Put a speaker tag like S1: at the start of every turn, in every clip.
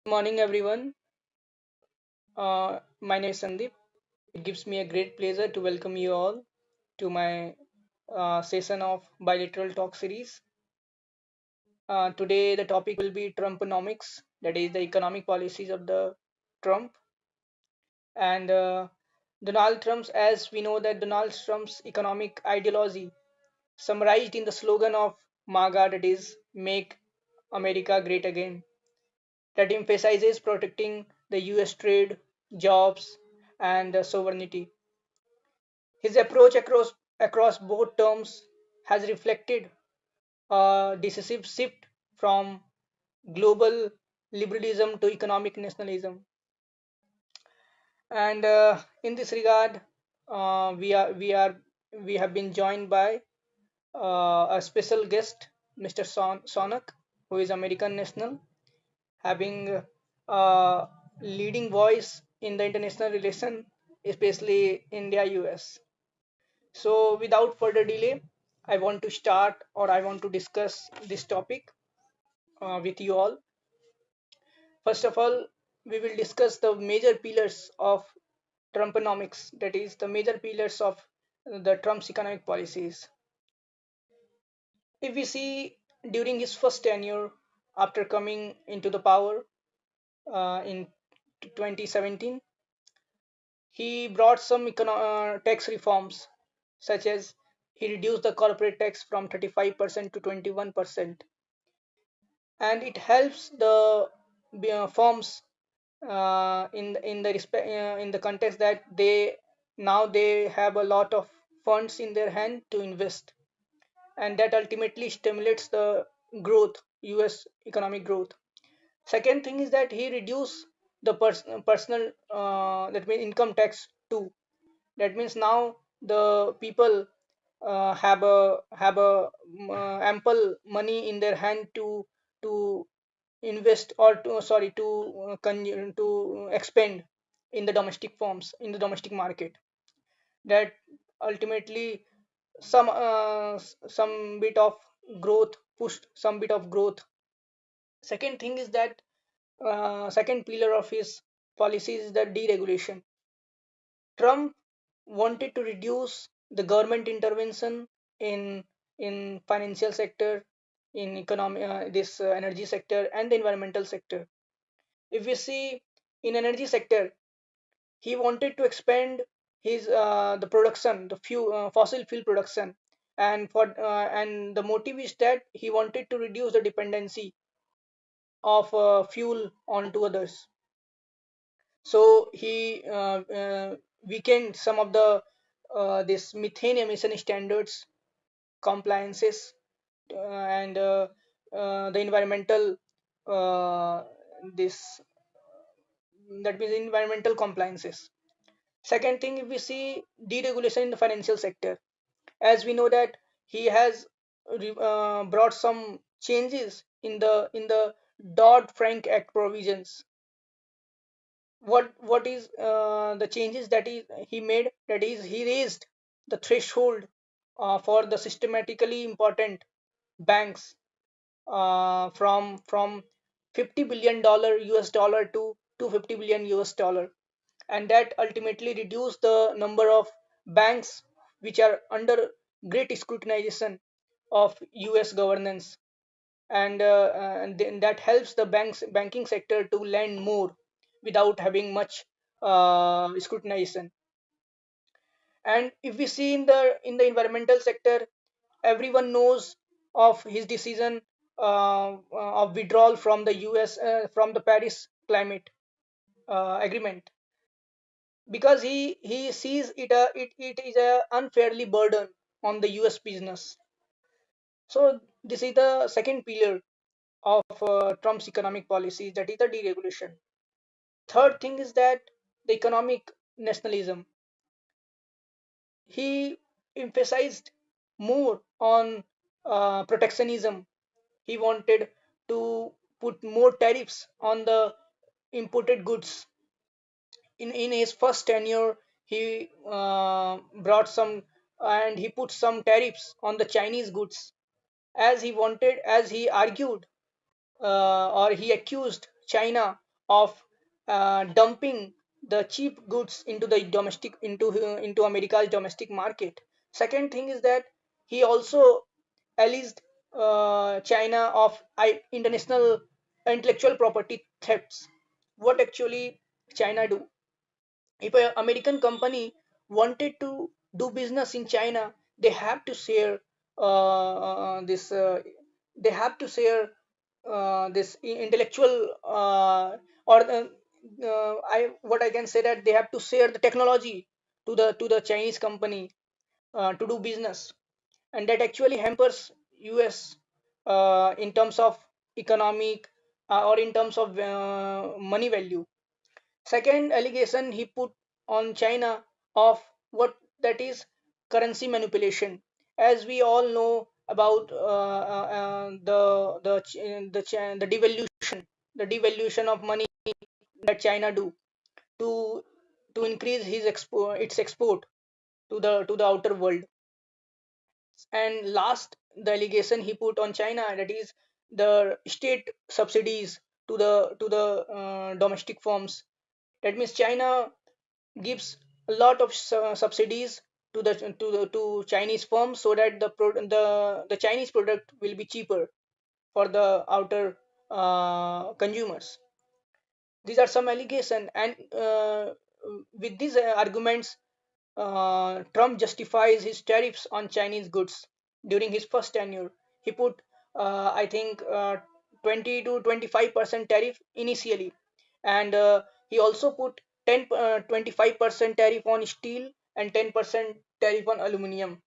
S1: Morning, everyone. My name is Sandeep. It gives me a great pleasure to welcome you all to my session of bilateral talk series. Today, the topic will be Trumponomics, that is the economic policies of the Trump and Donald Trump's. As we know that Donald Trump's economic ideology, summarized in the slogan of MAGA, that is "Make America Great Again," that emphasizes protecting the US trade, jobs, and sovereignty. His approach across both terms has reflected a decisive shift from global liberalism to economic nationalism. And in this regard, we have been joined by a special guest, Mr. Sonak, who is American national, having a leading voice in the international relation, especially India US. So, without further delay, I want to start or I want to discuss this topic with you all. First of all, we will discuss the major pillars of Trumponomics, that is, the major pillars of the Trump's economic policies. If we see during his first tenure after coming into the power in 2017, he brought some tax reforms, such as he reduced the corporate tax from 35% to 21%, and it helps the firms in the context that they have a lot of funds in their hand to invest, and that ultimately stimulates the growth, US economic growth. Second thing is that he reduced the personal that means income tax too. That means now the people have a ample money in their hand to invest or to sorry to expand in the domestic forms in the domestic market. That ultimately some bit of growth pushed some bit of growth. Second thing is that second pillar of his policy is the deregulation. Trump wanted to reduce the government intervention in in financial sector, in economic this energy sector and the environmental sector. If we see in energy sector, he wanted to expand his the production, the fossil fuel production, and the motive is that he wanted to reduce the dependency of fuel onto others. So he weakened some of the this methane emission standards compliances and the environmental this that means environmental compliances. Second thing, if we see deregulation in the financial sector, as we know that he has brought some changes in the Dodd-Frank Act provisions. What is the changes that he made? That is, he raised the threshold for the systematically important banks from $50 billion US dollar to 250 billion US dollar, and that ultimately reduced the number of banks which are under great scrutinization of US governance, and then that helps the banking sector to lend more without having much scrutinization. And if we see in the environmental sector, everyone knows of his decision of withdrawal from the US from the Paris climate agreement, because he sees it is a unfairly burden on the US business. So this is the second pillar of Trump's economic policy, that is the deregulation. Third thing is that the economic nationalism. He emphasized more on protectionism. He wanted to put more tariffs on the imported goods. In his first tenure, he brought some and he put some tariffs on the Chinese goods, as he argued or he accused China of dumping the cheap goods into the domestic into America's domestic market. Second thing is that he also alleged China of international intellectual property thefts. What actually China do? If an American company wanted to do business in China, they have to share this. They have to share this intellectual or I what I can say that they have to share the technology to the Chinese company to do business, and that actually hampers US in terms of economic or in terms of money value. Second allegation he put on China of what that is currency manipulation. As we all know about the devaluation of money that China do to increase its export to the outer world. And last, the allegation he put on China, that is the state subsidies to the domestic firms. That means China gives a lot of subsidies to Chinese firms so that the Chinese product will be cheaper for the outer consumers. These are some allegation, and with these arguments, Trump justifies his tariffs on Chinese goods during his first tenure. He put, I think, 20 to 25% tariff initially, and he also put 25% tariff on steel and 10% tariff on aluminum.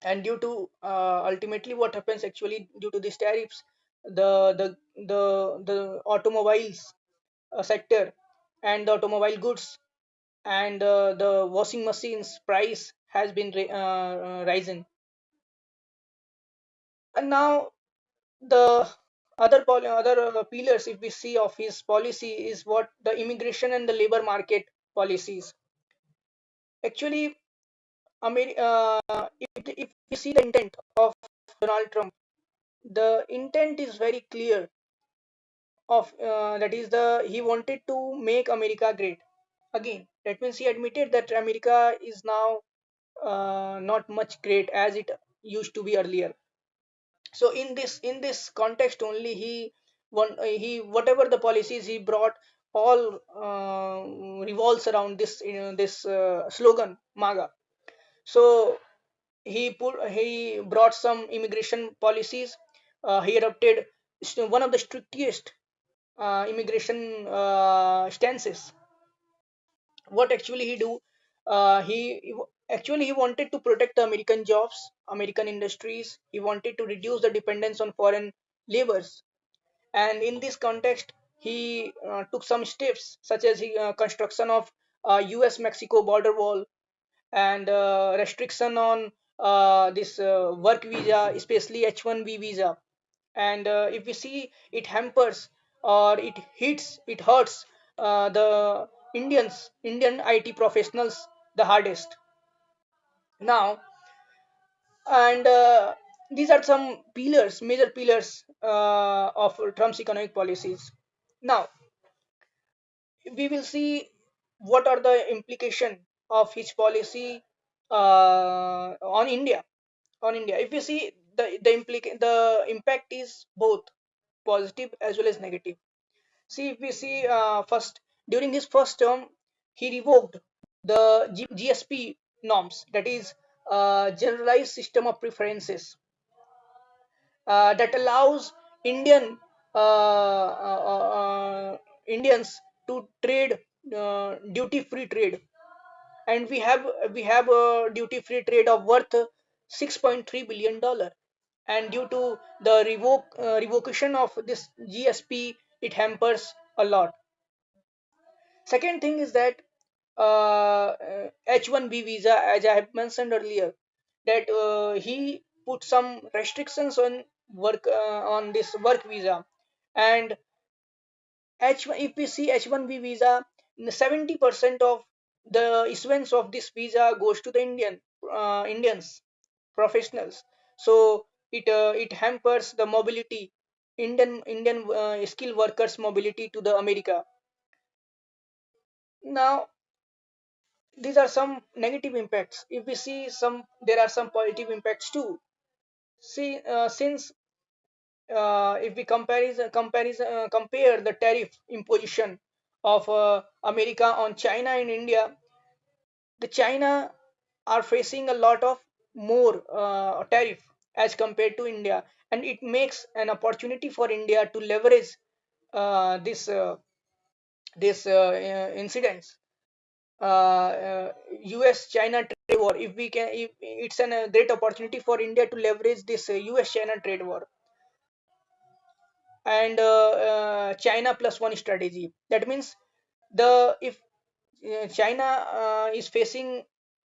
S1: And due to ultimately what happens actually due to these tariffs, the automobiles sector and the automobile goods and the washing machines price has been rising. And now the other pillars if we see of his policy is what the immigration and the labor market policies. Actually, if you see the intent of Donald Trump, the intent is very clear of that is the he wanted to make America great again. That means he admitted that America is now not much great as it used to be earlier. So in this context only he whatever the policies he brought all revolves around this slogan MAGA. So he brought some immigration policies. He adopted one of the strictest immigration stances. What actually he do? Actually he wanted to protect the American jobs, American industries. He wanted to reduce the dependence on foreign labors, and in this context he took some steps such as construction of US Mexico border wall and restriction on this work visa, especially H1B visa. And if we see, it hampers or it hurts the Indian IT professionals the hardest. Now, and these are some pillars, major pillars of Trump's economic policies. Now, we will see what are the implication of his policy on India. On India, if you see the impact is both positive as well as negative. See, if we see first during his first term, he revoked the GSP norms, that is generalized system of preferences that allows Indian Indians to trade duty-free trade, and we have a duty-free trade of worth $6.3 billion. And due to the revocation of this GSP, it hampers a lot. Second thing is that H1B visa, as I have mentioned earlier, that he put some restrictions on work on this work visa. And H1, if we see H1B visa, 70% of the issuance of this visa goes to the Indians professionals. So it hampers the mobility Indian skilled workers mobility to the America. Now these are some negative impacts. If we see some, there are some positive impacts too. See, since if we compare the tariff imposition of America on China and India, the China are facing a lot of more tariff as compared to India, and it makes an opportunity for India to leverage this incidents. US China trade war. If we can, if it's a great opportunity for India to leverage this US China trade war and China plus one strategy. That means the if China is facing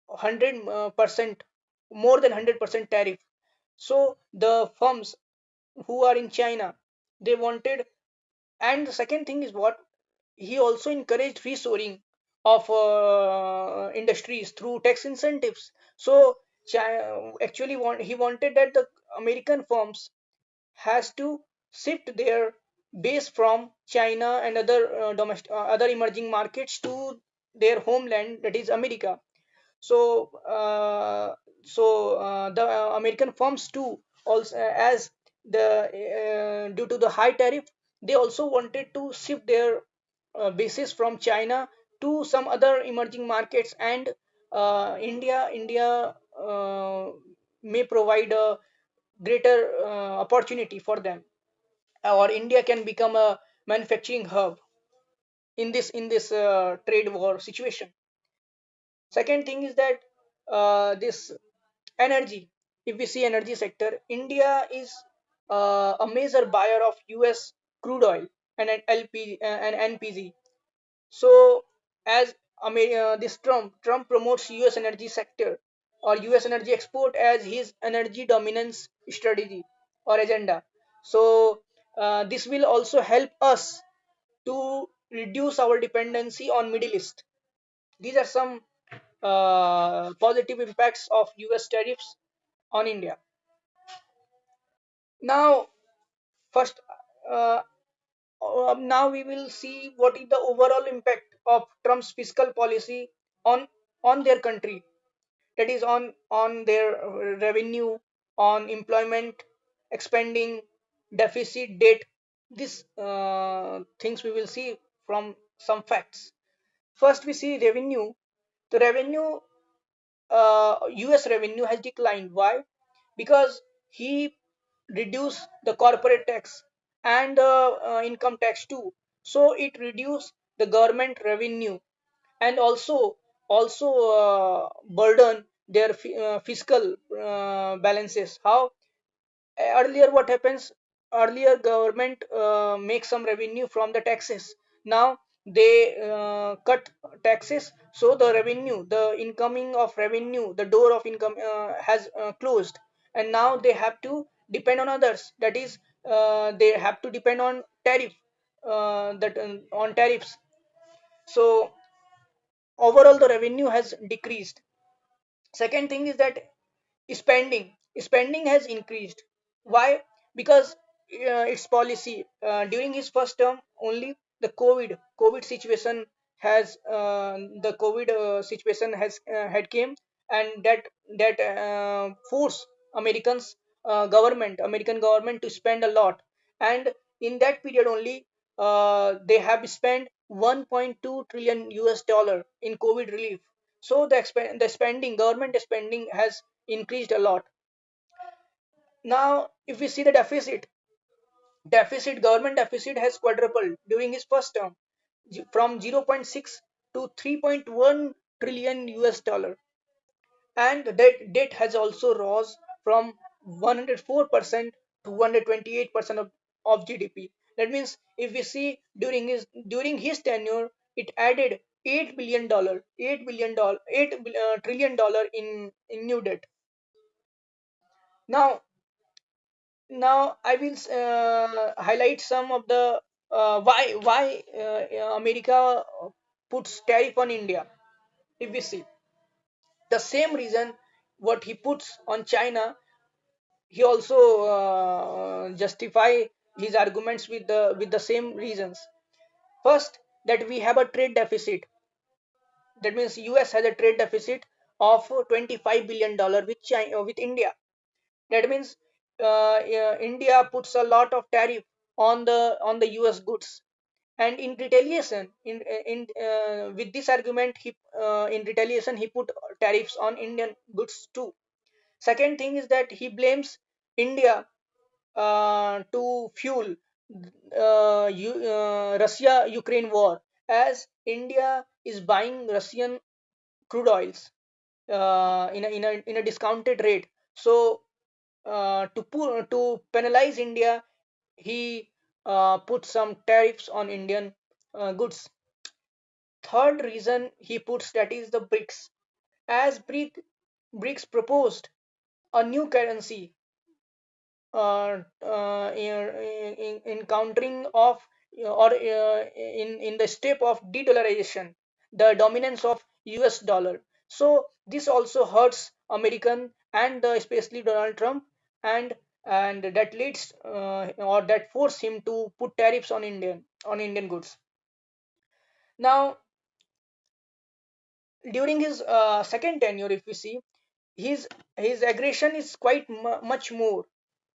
S1: 100% more than 100% tariff, so the firms who are in China, they wanted. And the second thing is what, he also encouraged reshoring of industries through tax incentives. So actually he wanted that the American firms has to shift their base from China and other emerging markets to their homeland, that is America. So the American firms too, also as the due to the high tariff, they also wanted to shift their bases from China to some other emerging markets, and India may provide a greater opportunity for them, or India can become a manufacturing hub in this trade war situation. Second thing is that this energy. If we see energy sector, India is a major buyer of US crude oil and an LP and NPG. So as this Trump promotes US energy sector or US energy export as his energy dominance strategy or agenda. So this will also help us to reduce our dependency on Middle East. These are some positive impacts of US tariffs on India. Now, first, uh, now we will see what is the overall impact of Trump's fiscal policy on their country. That is on their revenue, on employment, expanding, deficit, debt. These things we will see from some facts. First, we see revenue. The revenue US revenue has declined. Why? Because he reduced the corporate tax and the income tax too. So it reduced the government revenue, and also burden their fiscal balances. How? Earlier what happens, earlier government makes some revenue from the taxes. Now they cut taxes, so the revenue, the incoming of revenue, the door of income has closed, and now they have to depend on others. That is, they have to depend on tariff, that on tariffs. So overall the revenue has decreased. Second thing is that spending has increased. Why? Because its policy during his first term only, the COVID situation has the COVID situation has had came, and that forced Americans American government to spend a lot, and in that period only they have spent 1.2 trillion US dollar in COVID relief. So the spending, government spending has increased a lot. Now if we see the government deficit has quadrupled during his first term, from zero point 0.6 to 3.1 trillion US dollar, and the debt has also rose from 104% to 128% of GDP. That means if we see during his tenure, it added $8 trillion dollar in new debt. Now I will highlight some of the why America puts tariff on India. If we see the same reason what he puts on China, he also justify his arguments with the same reasons. First, that we have a trade deficit. That means US has a trade deficit of $25 billion with China, with India. That means India puts a lot of tariff on the US goods, and in retaliation, in with this argument, he in retaliation he put tariffs on Indian goods too. Second thing is that he blames India to fuel Russia-Ukraine war, as India is buying Russian crude oils in a discounted rate. So to penalize India, he put some tariffs on Indian goods. Third reason he puts, that is the BRICS. As BRICS proposed a new currency in countering of or in the step of de-dollarization, the dominance of US dollar. So this also hurts American and especially Donald Trump, and that leads or that force him to put tariffs on Indian goods. Now, during his second tenure, if we see, his aggression is quite much more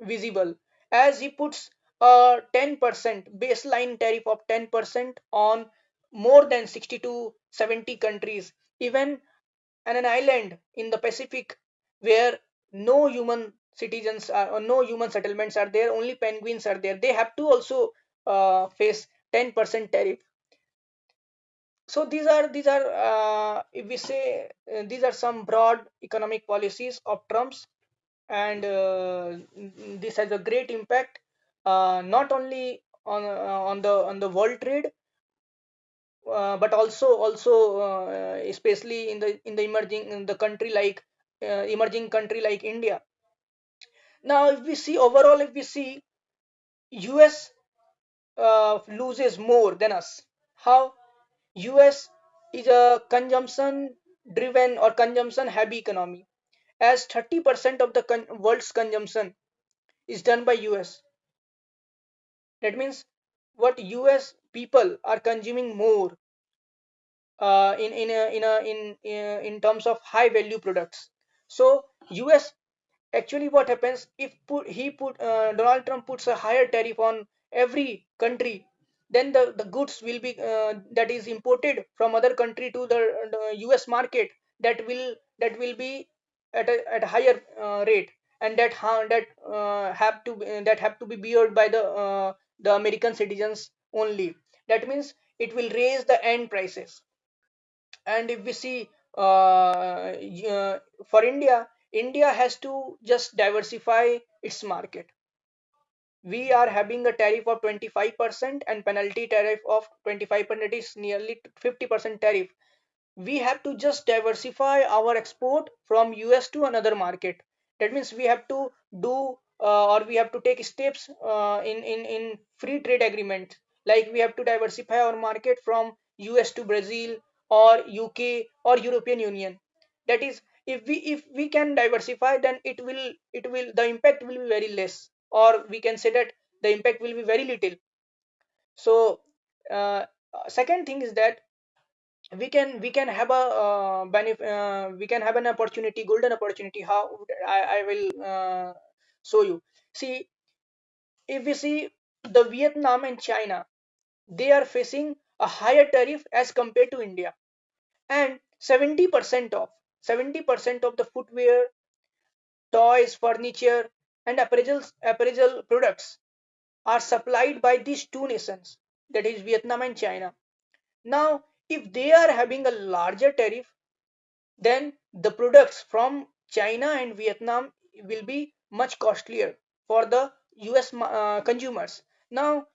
S1: visible, as he puts a 10% baseline tariff of 10% on more than 60 to 70 countries, even on an island in the Pacific where no human citizens are, or no human settlements are there, only penguins are there, they have to also face 10% tariff. So these are if we say these are some broad economic policies of Trump's, and this has a great impact not only on the world trade, but especially in the emerging in the country like emerging country like India. Now, if we see overall, if we see US loses more than us. How? US is a consumption driven or consumption heavy economy, as 30% of the world's consumption is done by US. That means what US people are consuming more in terms of high value products. So US, actually what happens if Donald Trump puts a higher tariff on every country, then the goods will be that is imported from other country to the US market, that will be at a higher rate, and that have to be beared by the American citizens only. That means it will raise the end prices. And if we see for India has to just diversify its market. We are having a tariff of 25% and penalty tariff of 25%, that is nearly 50% tariff. We have to just diversify our export from US to another market. That means we have to do or we have to take steps in free trade agreement, like we have to diversify our market from US to Brazil or UK or European Union. That is, if we can diversify, then it will the impact will be very less, or we can say that the impact will be very little. So second thing is that we can have a we can have an opportunity, golden opportunity. How? I will show you. See, if we see the Vietnam and China, they are facing a higher tariff as compared to India, and 70% of the footwear, toys, furniture, and apparel products are supplied by these two nations, that is Vietnam and China. Now, if they are having a larger tariff, then the products from China and Vietnam will be much costlier for the US consumers. Now,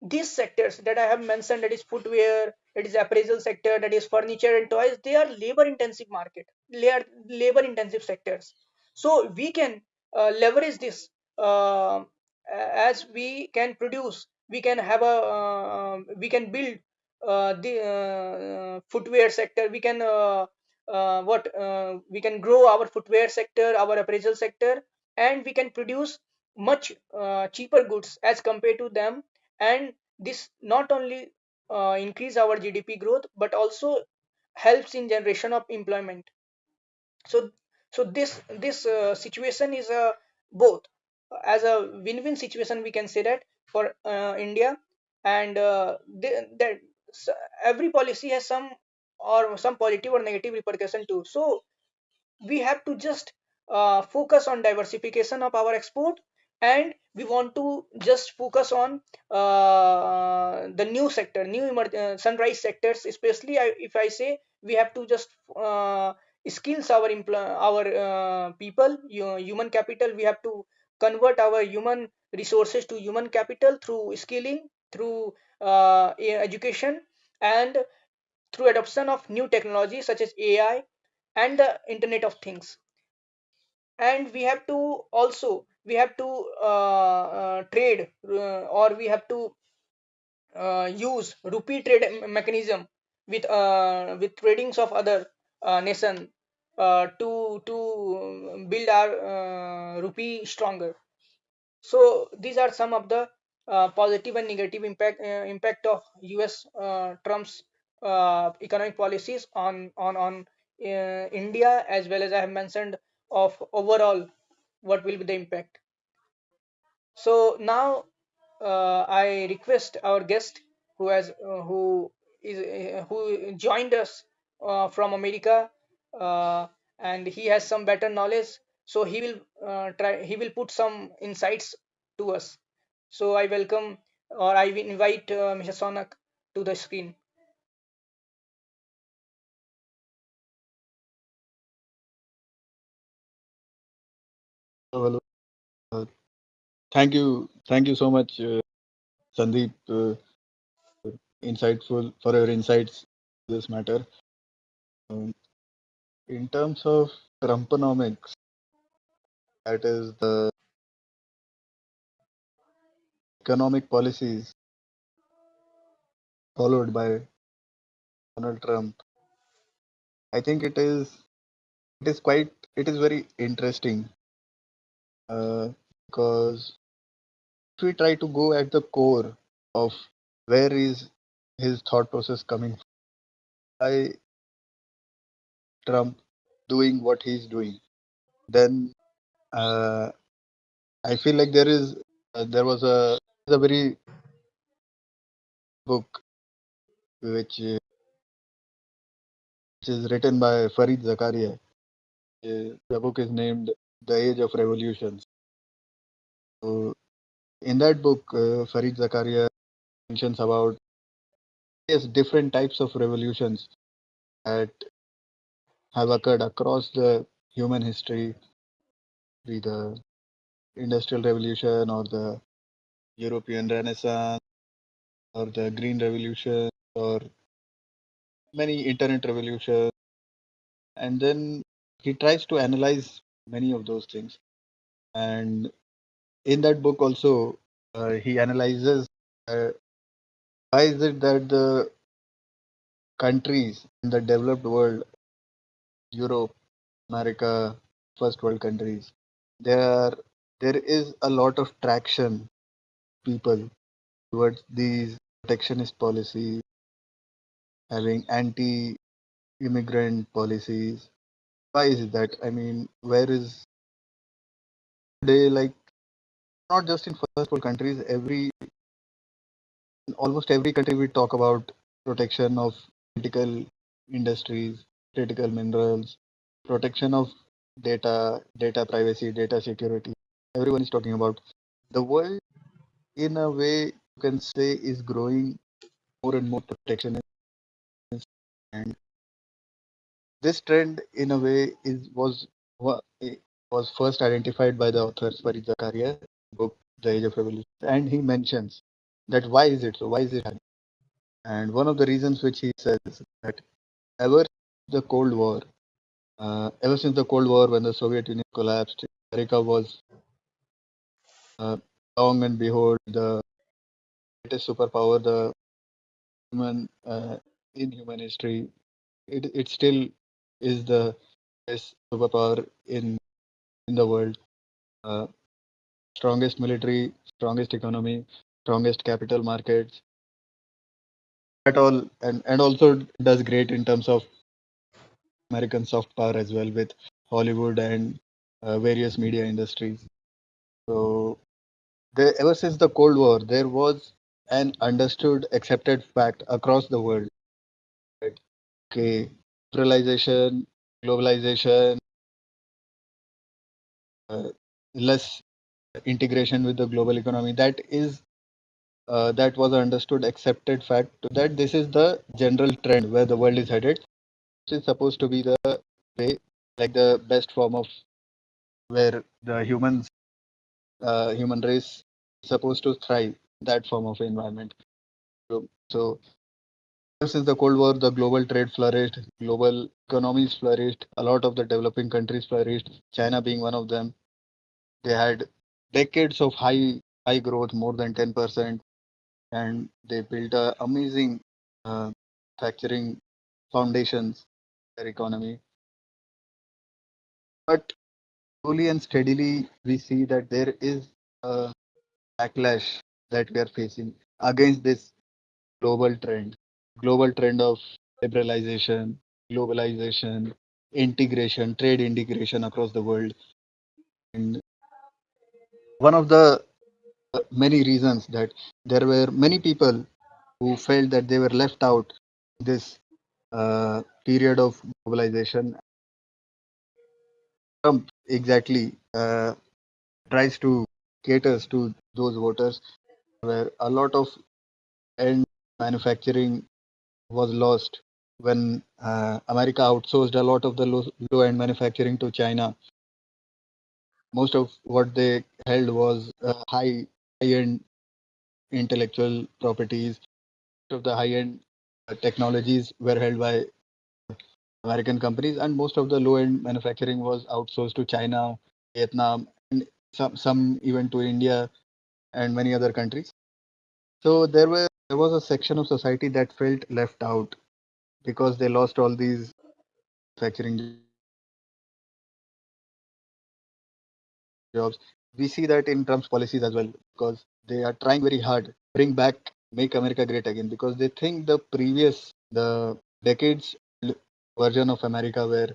S1: these sectors that I have mentioned, that is footwear, that is appraisal sector, that is furniture and toys, they are labor intensive market. They are labor intensive sectors. So we can leverage this as we can produce. We can have a we can build the footwear sector. We can what we can grow our footwear sector, our appraisal sector, and we can produce much cheaper goods as compared to them, and this not only increase our GDP growth but also helps in generation of employment. So this situation is a both as a win-win situation, we can say that, for India. And that every policy has some or some positive or negative repercussion too. So we have to just focus on diversification of our export, and we want to just focus on the new sector, sunrise sectors, especially if I say we have to just skills our people, human capital. We have to convert our human resources to human capital through skilling, through education, and through adoption of new technologies such as AI and the Internet of Things. And we have to also we have to trade, or we have to use rupee trade mechanism with tradings of other nation to build our rupee stronger. So these are some of the positive and negative impact of US Trump's economic policies on India, as well as I have mentioned of overall what will be the impact. So now I request our guest who joined us from America, and he has some better knowledge. So he will put some insights to us. So I welcome, or I will invite Mr. Sonak to the screen.
S2: Hello. Uh, thank you so much, Sandeep, insightful for your insights to this matter. Um, in terms of Trumponomics, that is the economic policies followed by Donald Trump. I think it is very interesting, because if we try to go at the core of where is his thought process coming from, why Trump doing what he's doing, then uh, I feel like there was a very book which uh, which is written by Farid Zakaria. The book is named The Age of Revolutions. So in that book, Farid Zakaria mentions about, yes, different types of revolutions that have occurred across the human history, be the Industrial Revolution or the European Renaissance or the Green Revolution or many internet revolutions. And then he tries to analyze many of those things. And in that book also, he analyzes, uh, why is it that the countries in the developed world, Europe, America, first world countries, there there is a lot of traction people towards these protectionist policies, having anti-immigrant policies. Why is it that? I mean, where is they, like, not just in first world countries, almost every country we talk about protection of critical industries, critical minerals, protection of data privacy, data security. Everyone is talking about. The world, in a way, you can say, is growing more and more protectionist, and this trend, in a way, was first identified by the author Farid Zakaria book The Age of Revolution, and he mentions that why is it so? Why is it happening? And one of the reasons which he says that ever the Cold War, ever since the Cold War, when the Soviet Union collapsed, America was, uh, long and behold, the greatest superpower, the human in human history. It still is the best superpower in the world. Uh, strongest military, strongest economy, strongest capital markets, at all, and also does great in terms of American soft power as well with Hollywood and various media industries. So ever since the Cold War, there was an understood, accepted fact across the world that okay, liberalization, globalization, uh, less integration with the global economy. That was an understood, accepted fact that this is the general trend where the world is headed. This is supposed to be the way, like the best form of where the human race is supposed to thrive. That form of environment. So ever since the Cold War, the global trade flourished, global economies flourished, a lot of the developing countries flourished, China being one of them. They had decades of high growth, more than 10%, and they built a amazing manufacturing foundations their economy. But slowly and steadily, we see that there is a backlash that we are facing against this global trend of liberalization, globalization, integration, trade integration across the world. And one of the many reasons that there were many people who felt that they were left out this period of globalization. Trump exactly tries to caters to those voters where a lot of end manufacturing was lost when America outsourced a lot of the low end manufacturing to China. Most of what they held was high end intellectual properties. Most of the high end technologies were held by American companies, and most of the low end manufacturing was outsourced to China, Vietnam, and some even to India and many other countries. So there was a section of society that felt left out because they lost all these manufacturing jobs. We see that in Trump's policies as well because they are trying very hard bring back make America great again because they think the decades version of America where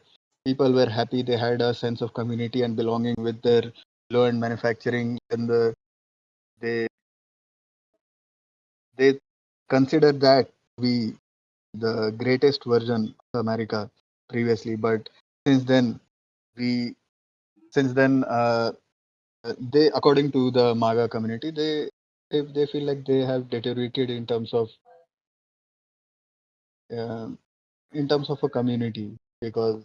S2: people were happy, they had a sense of community and belonging with their low end manufacturing and they they consider that to be the greatest version of America previously. But since then we since then they according to the MAGA community they feel like they have deteriorated uh, in terms of a community because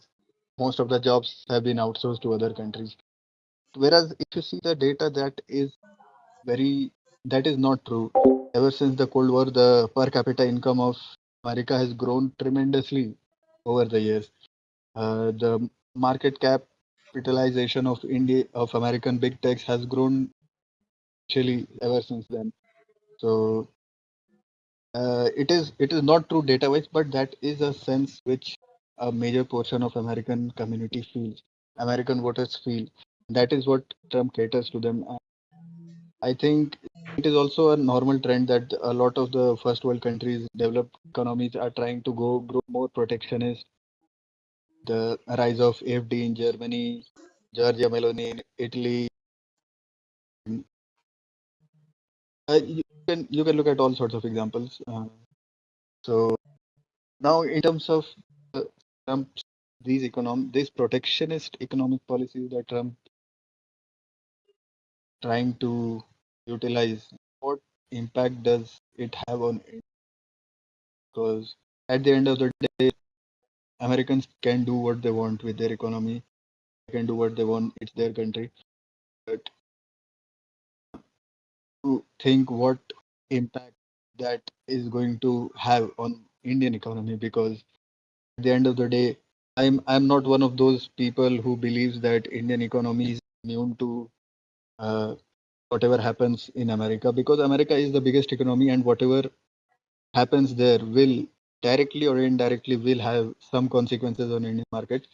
S2: most of the jobs have been outsourced to other countries. Whereas if you see the data, very that is not true. Ever since the Cold War, the per capita income of America has grown tremendously over the years. The market capitalization of American big techs has grown actually ever since then. So it is not true data wise, but that is a sense which a major portion of American community feels, American voters feel. That is what Trump caters to them. I think it is also a normal trend that a lot of the first world countries, developed economies, are trying to grow more protectionist. The rise of AFD in Germany, Giorgia Meloni in Italy. You can look at all sorts of examples. So now, in terms of uh, Trump's these protectionist economic policies that Trump trying to utilize, what impact does it have on it? Because at the end of the day, Americans can do what they want with their economy. They can do what they want. It's their country. But to think what impact that is going to have on Indian economy, because at the end of the day, I'm not one of those people who believes that Indian economy is immune to uh, whatever happens in America because America is the biggest economy and whatever happens there will directly or indirectly will have some consequences on Indian market.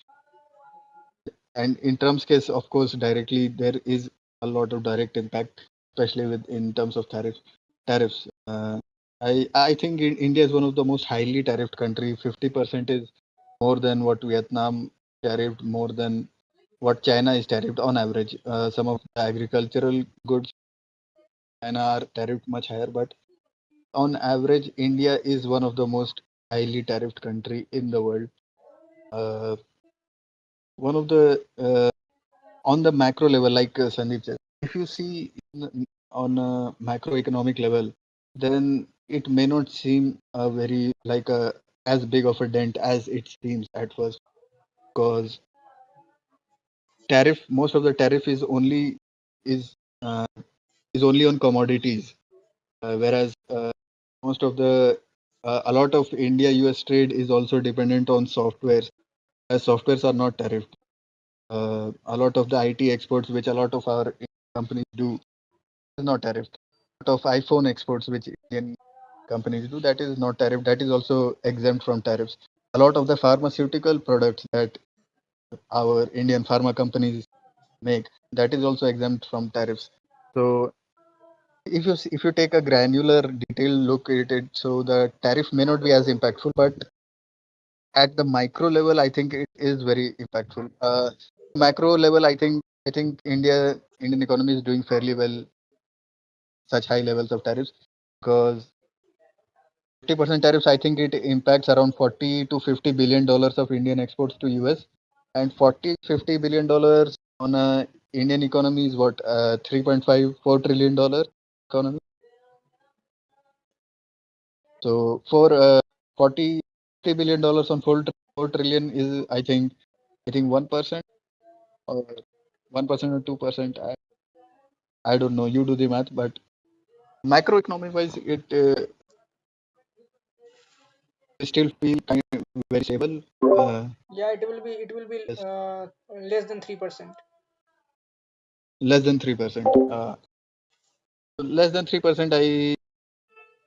S2: And in Trump's case, of course, directly there is a lot of direct impact, especially with in terms of tariffs. I think India is one of the most highly tariffed country. 50% is more than what Vietnam tariffed, more than what China is tariffed on average. Some of the agricultural goods China are tariffed much higher, but on average, India is one of the most highly tariffed country in the world. Uh, one of the on the macro level, like Sandeep said, if you see on a macroeconomic level, then it may not seem a very like a as big of a dent as it seems at first, because tariff most of the tariff is uh, is only on commodities, whereas most of the a lot of India US trade is also dependent on softwares, as softwares are not tariffed. A lot of the IT exports, which a lot of our companies do, is not tariffed. A lot of iPhone exports, which Indian companies do, that is not tariffed. That is also exempt from tariffs. A lot of the pharmaceutical products that our Indian pharma companies make, that is also exempt from tariffs. So if you take a granular, detailed look at it, so the tariff may not be as impactful, but at the micro level, I think it is very impactful. Macro level, I think Indian economy is doing fairly well, such high levels of tariffs, because 50% tariffs, I think it impacts around 40 to 50 billion dollars of Indian exports to US, and 40 50 billion dollars on a Indian economy is what 3.54 trillion dollar economy. So for 40 $50 billion on 4 trillion is I think 1% or 1% or 2%. I don't know. You do the math, but macroeconomic wise, it still feel kind of very stable.
S1: Yeah, it will be
S2: Yes,
S1: less than 3%.
S2: less than 3%. Less than 3%.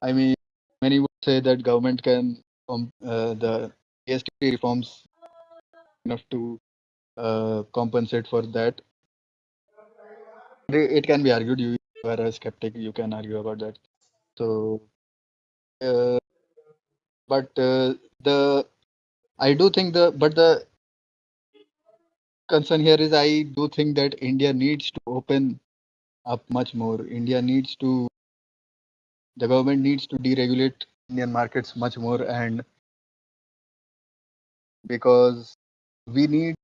S2: I mean, many would say that government can the GST reforms enough to compensate for that. It can be argued. You are a skeptic. You can argue about that. So, uh, but the I do think the concern here is I do think that India needs to open up much more. The government needs to deregulate Indian markets much more, and because we need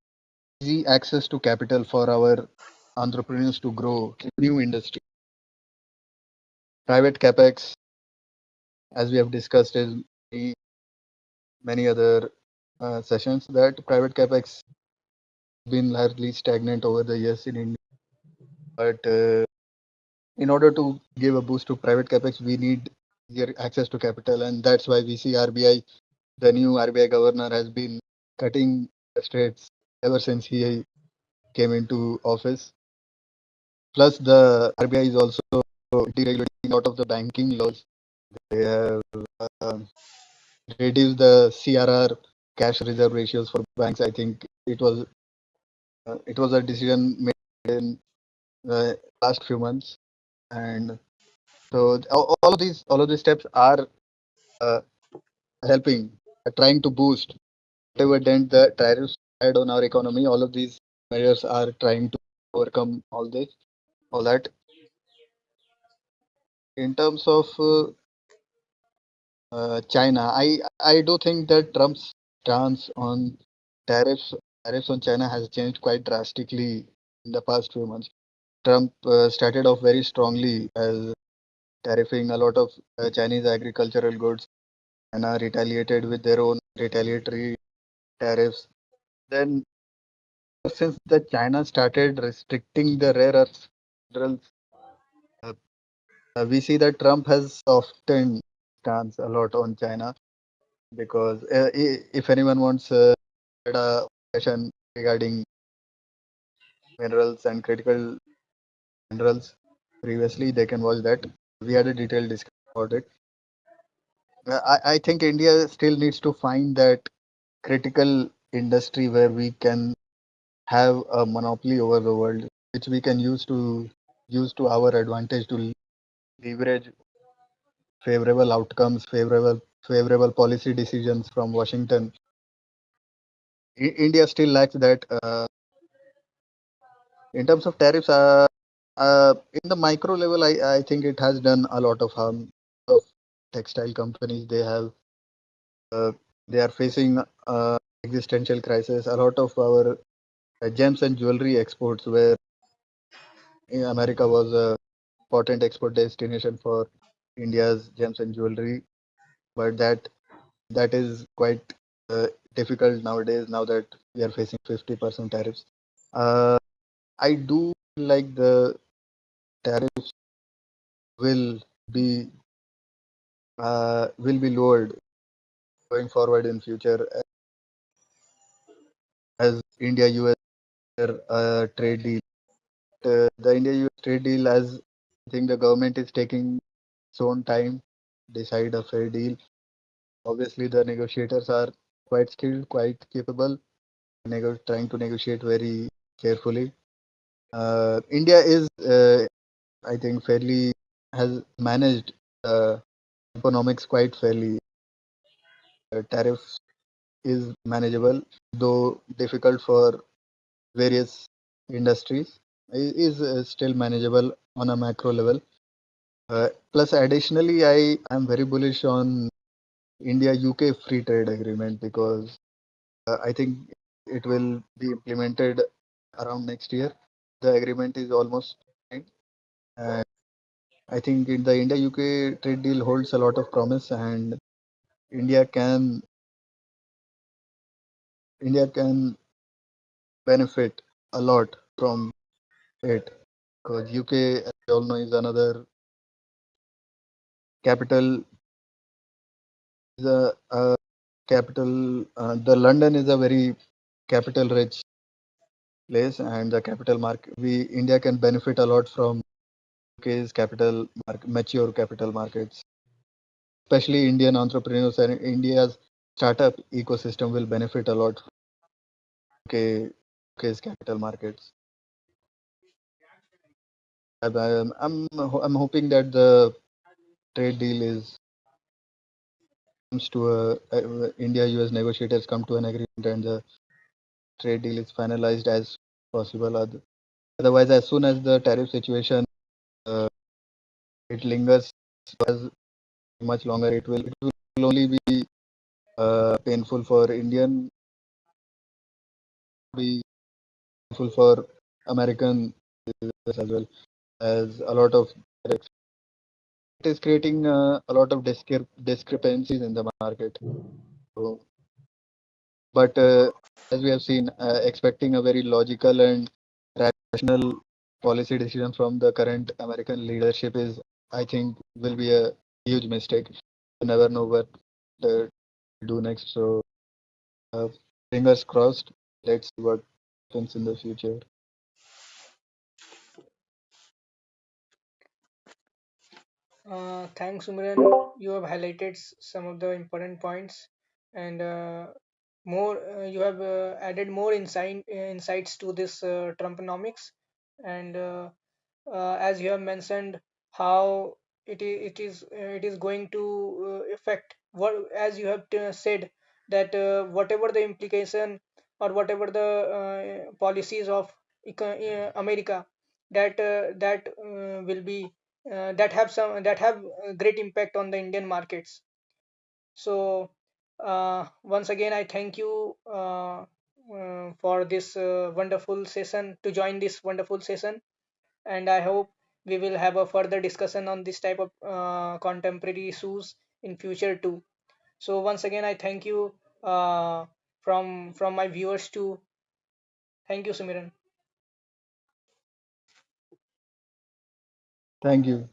S2: easy access to capital for our entrepreneurs to grow new industry. Private capex, as we have discussed, is many, many other sessions, that private capex been largely stagnant over the years in India. But in order to give a boost to private capex, we need easier access to capital, and that's why we see RBI, the new RBI governor, has been cutting interest rates ever since he came into office. Plus, the RBI is also deregulating a lot of the banking laws. They have uh, reduced the CRR, cash reserve ratios for banks. I think it was a decision made in the last few months, and so all of these steps are uh, helping, trying to boost whatever dent the tariffs had on our economy. All of these measures are trying to overcome all that. In terms of China, I do think that Trump's stance on tariffs tariffs on China has changed quite drastically in the past few months. Trump started off very strongly as tariffing a lot of Chinese agricultural goods, and retaliated with their own retaliatory tariffs. Then, since the China started restricting the rare earth minerals, uh, we see that Trump has softened stance a lot on China, because if anyone wants a session regarding minerals and critical minerals previously, they can watch that. We had a detailed discussion about it. I think India still needs to find that critical industry where we can have a monopoly over the world, which we can use to used to our advantage to leverage favorable outcomes, favorable policy decisions from Washington. India still lacks that. In terms of tariffs, in the micro level, I think it has done a lot of harm. Of textile companies, uh, they are facing existential crisis. A lot of our gems and jewelry exports, where America was a important export destination for India's gems and jewelry, but that is quite uh, difficult nowadays. Now that we are facing 50% tariffs, uh, I do like the tariffs will be will be lowered going forward in future as India US trade deal. The India US trade deal, as I think the government is taking its own time decide a fair deal. Obviously, the negotiators are quite skilled, quite capable, trying to negotiate very carefully. India is, I think, fairly has managed economics quite fairly. Tariffs is manageable, though difficult for various industries. Is still manageable on a macro level. Plus, additionally, I am very bullish on India UK free trade agreement because I think it will be implemented around next year. The agreement is almost signed, and I think in the India UK trade deal holds a lot of promise, and India can India can benefit a lot from it because UK, as we all know, is another capital. Is a capital. The London is a very capital rich place, and the capital market. We India can benefit a lot from UK's mature capital markets, especially Indian entrepreneurs and India's startup ecosystem will benefit a lot from UK's capital markets. I'm hoping that the trade deal is comes to India US negotiators come to an agreement and the trade deal is finalized as possible. Otherwise, as soon as the tariff situation uh, it lingers as much longer, it will only be painful for Indian, be painful for American business as well as a lot of it is creating a lot of discrepancies in the market. So, but as we have seen, expecting a very logical and rational policy decision from the current American leadership is, I think, will be a huge mistake. You never know what to do next. So, uh, fingers crossed. Let's see what happens in the future.
S1: Thanks, Umran. You have highlighted some of the important points, and more. You have added more insights to this Trumponomics, and as you have mentioned, how it is going to affect what, as you have said, that whatever the implication or whatever the policies of America, that will be that have great impact on the Indian markets. So once again, I thank you for this wonderful session, to join this wonderful session, and I hope we will have a further discussion on this type of contemporary issues in future too. So once again, I thank you from my viewers too. Thank you, Sumiran.
S2: Thank you.